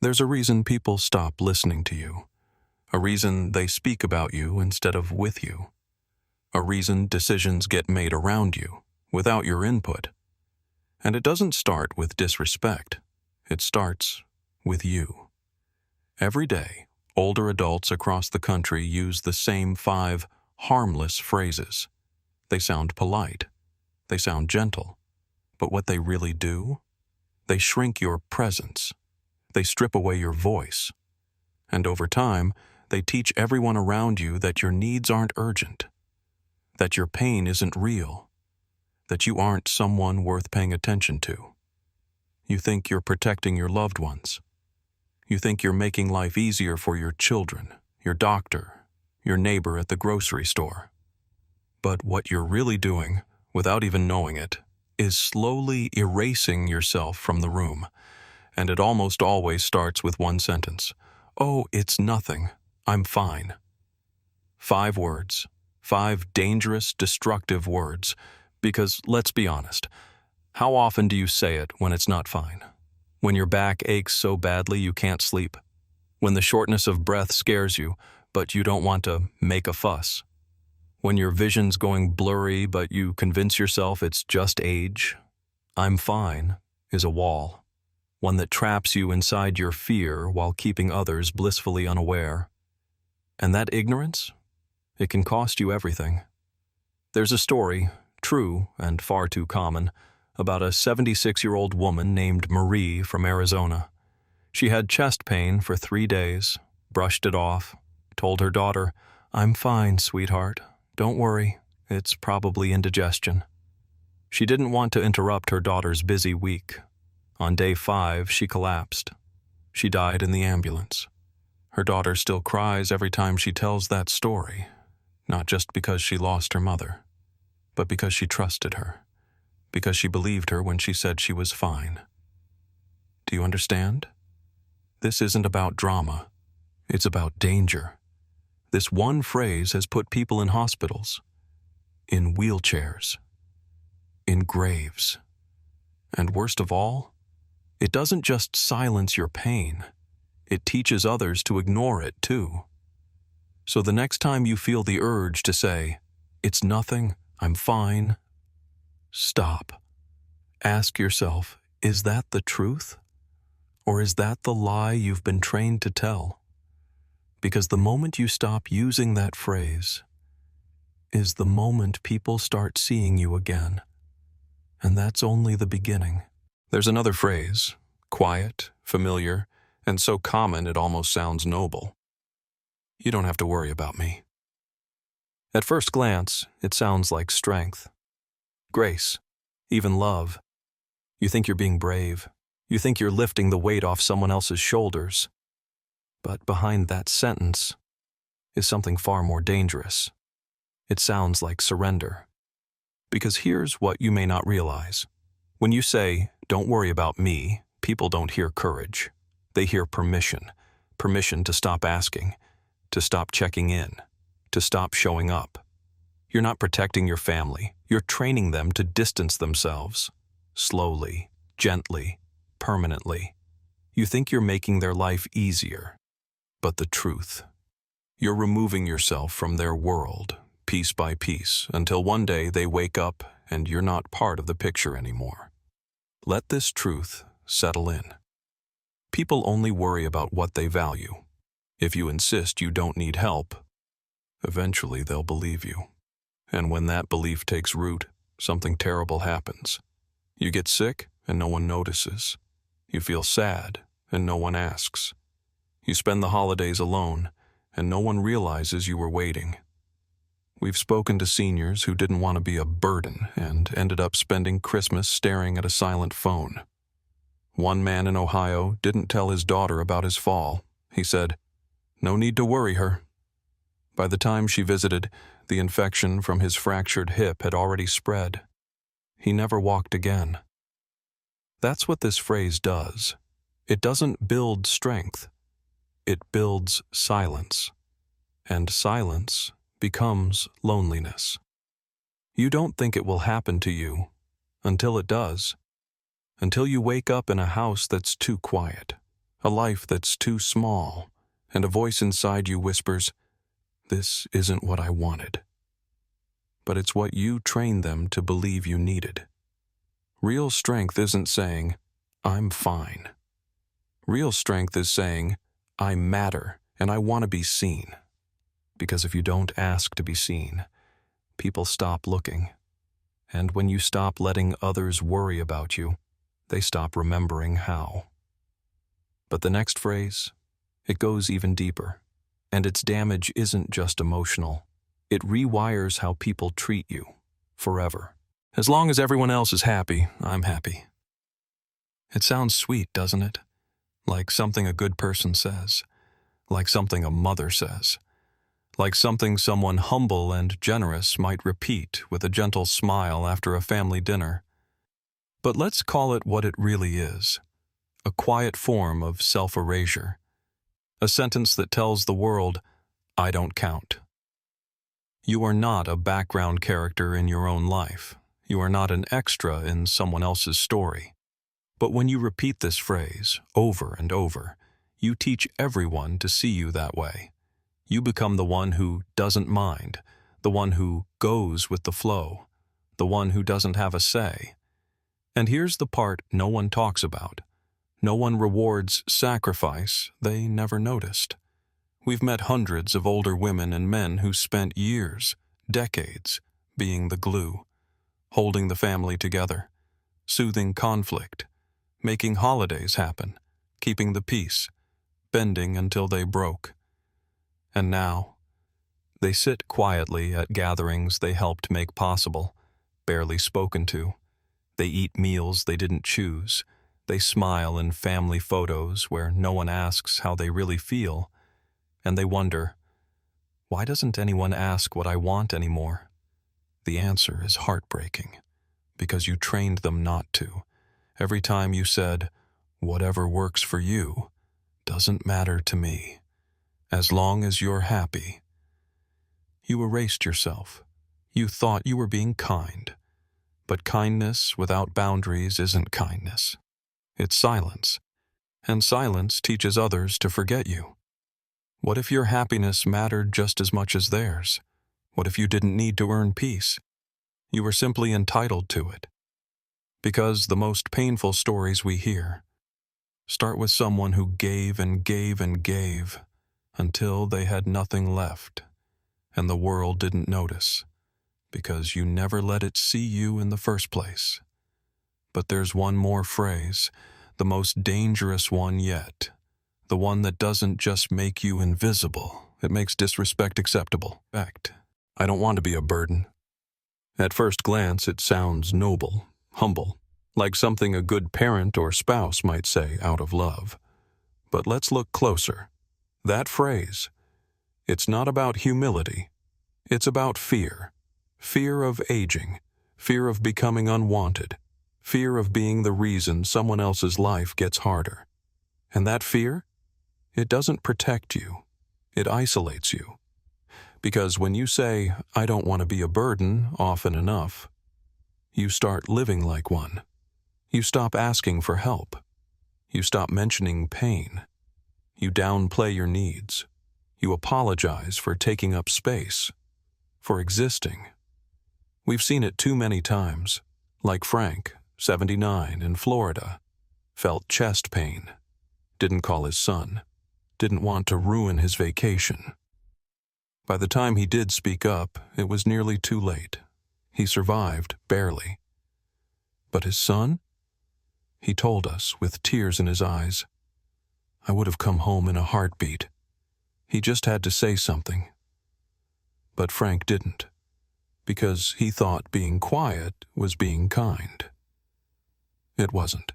There's a reason people stop listening to you, a reason they speak about you instead of with you, a reason decisions get made around you, without your input. And it doesn't start with disrespect. It starts with you. Every day, older adults across the country use the same 5 harmless phrases. They sound polite. They sound gentle. But what they really do? They shrink your presence. They strip away your voice. And over time, they teach everyone around you that your needs aren't urgent, that your pain isn't real, that you aren't someone worth paying attention to. You think you're protecting your loved ones. You think you're making life easier for your children, your doctor, your neighbor at the grocery store. But what you're really doing, without even knowing it, is slowly erasing yourself from the room. And it almost always starts with one sentence. "Oh, it's nothing. I'm fine." 5 words. 5 dangerous, destructive words. Because, let's be honest, how often do you say it when it's not fine? When your back aches so badly you can't sleep? When the shortness of breath scares you, but you don't want to make a fuss? When your vision's going blurry, but you convince yourself it's just age? "I'm fine" is a wall, one that traps you inside your fear while keeping others blissfully unaware. And that ignorance? It can cost you everything. There's a story, true and far too common, about a 76-year-old woman named Marie from Arizona. She had chest pain for 3 days, brushed it off, told her daughter, "I'm fine, sweetheart. Don't worry, it's probably indigestion." She didn't want to interrupt her daughter's busy week. On day 5, she collapsed. She died in the ambulance. Her daughter still cries every time she tells that story, not just because she lost her mother, but because she trusted her, because she believed her when she said she was fine. Do you understand? This isn't about drama. It's about danger. This one phrase has put people in hospitals, in wheelchairs, in graves. And worst of all, it doesn't just silence your pain. It teaches others to ignore it too. So the next time you feel the urge to say, "It's nothing, I'm fine," stop. Ask yourself, is that the truth? Or is that the lie you've been trained to tell? Because the moment you stop using that phrase is the moment people start seeing you again. And that's only the beginning. There's another phrase, quiet, familiar, and so common it almost sounds noble. "You don't have to worry about me." At first glance, it sounds like strength, grace, even love. You think you're being brave. You think you're lifting the weight off someone else's shoulders. But behind that sentence is something far more dangerous. It sounds like surrender. Because here's what you may not realize. When you say, "Don't worry about me," people don't hear courage. They hear permission. Permission to stop asking, to stop checking in, to stop showing up. You're not protecting your family. You're training them to distance themselves. Slowly, gently, permanently. You think you're making their life easier. But the truth, you're removing yourself from their world, piece by piece, until one day they wake up and you're not part of the picture anymore. Let this truth settle in. People only worry about what they value. If you insist you don't need help, eventually they'll believe you. And when that belief takes root, something terrible happens. You get sick and no one notices. You feel sad and no one asks. You spend the holidays alone, and no one realizes you were waiting. We've spoken to seniors who didn't want to be a burden and ended up spending Christmas staring at a silent phone. One man in Ohio didn't tell his daughter about his fall. He said, "No need to worry her." By the time she visited, the infection from his fractured hip had already spread. He never walked again. That's what this phrase does. It doesn't build strength. It builds silence. And silence becomes loneliness. You don't think it will happen to you until it does. Until you wake up in a house that's too quiet. a life that's too small, and a voice inside you whispers, "This isn't what I wanted." But it's what you trained them to believe you needed. Real strength isn't saying, "I'm fine." Real strength is saying, "I matter and I want to be seen." Because if you don't ask to be seen, people stop looking. And when you stop letting others worry about you, they stop remembering how. But the next phrase, it goes even deeper. And its damage isn't just emotional. It rewires how people treat you, forever. As long as everyone else is happy, I'm happy. It sounds sweet, doesn't it? Like something a good person says. Like something a mother says. Like something someone humble and generous might repeat with a gentle smile after a family dinner. But let's call it what it really is. A quiet form of self-erasure. A sentence that tells the world, "I don't count." You are not a background character in your own life. You are not an extra in someone else's story. But when you repeat this phrase over and over, you teach everyone to see you that way. You become the one who doesn't mind, the one who goes with the flow, the one who doesn't have a say. And here's the part no one talks about. No one rewards sacrifice they never noticed. We've met hundreds of older women and men who spent years, decades, being the glue, holding the family together, soothing conflict, making holidays happen, keeping the peace, bending until they broke. And now, they sit quietly at gatherings they helped make possible, barely spoken to. They eat meals they didn't choose. They smile in family photos where no one asks how they really feel. And they wonder, why doesn't anyone ask what I want anymore? The answer is heartbreaking, because you trained them not to. Every time you said, "Whatever works for you doesn't matter to me, as long as you're happy." You erased yourself. You thought you were being kind. But kindness without boundaries isn't kindness. It's silence. And silence teaches others to forget you. What if your happiness mattered just as much as theirs? What if you didn't need to earn peace? You were simply entitled to it. Because the most painful stories we hear start with someone who gave and gave and gave until they had nothing left, and the world didn't notice, because you never let it see you in the first place. But there's one more phrase, the most dangerous one yet. The one that doesn't just make you invisible, it makes disrespect acceptable. Fact, I don't want to be a burden. At first glance, it sounds noble, humble, like something a good parent or spouse might say out of love. But let's look closer. That phrase, it's not about humility. It's about fear. Fear of aging, fear of becoming unwanted, fear of being the reason someone else's life gets harder. And that fear? It doesn't protect you. It isolates you. Because when you say, "I don't want to be a burden," often enough, you start living like one. You stop asking for help. You stop mentioning pain. You downplay your needs. You apologize for taking up space, for existing. We've seen it too many times, like Frank, 79, in Florida, felt chest pain, didn't call his son, didn't want to ruin his vacation. By the time he did speak up, it was nearly too late. He survived, barely. But his son? He told us, with tears in his eyes, "I would have come home in a heartbeat. He just had to say something." But Frank didn't, because he thought being quiet was being kind. It wasn't.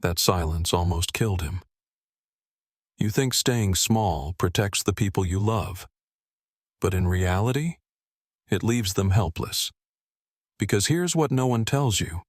That silence almost killed him. You think staying small protects the people you love, but in reality, it leaves them helpless. Because here's what no one tells you.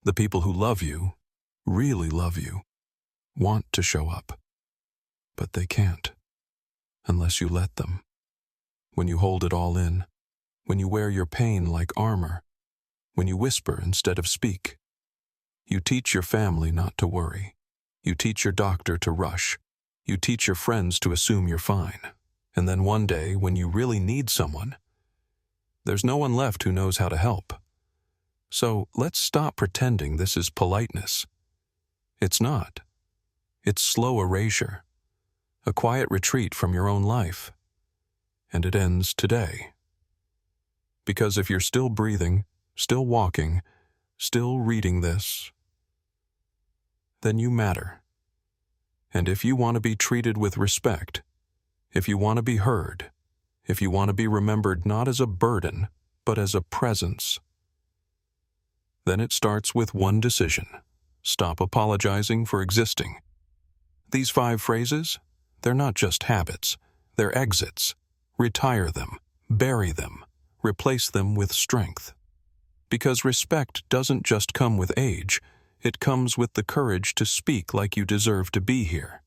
The people who love you, really love you, want to show up, but they can't, unless you let them. When you hold it all in, when you wear your pain like armor, when you whisper instead of speak, you teach your family not to worry. You teach your doctor to rush. You teach your friends to assume you're fine. And then one day, when you really need someone, there's no one left who knows how to help. So let's stop pretending this is politeness. It's not. It's slow erasure, a quiet retreat from your own life. And it ends today. Because if you're still breathing, still walking, still reading this, then you matter. And if you want to be treated with respect, if you want to be heard, if you want to be remembered not as a burden, but as a presence, then it starts with one decision. Stop apologizing for existing. These 5 phrases, they're not just habits, they're exits. Retire them, bury them, replace them with strength. Because respect doesn't just come with age, it comes with the courage to speak like you deserve to be here.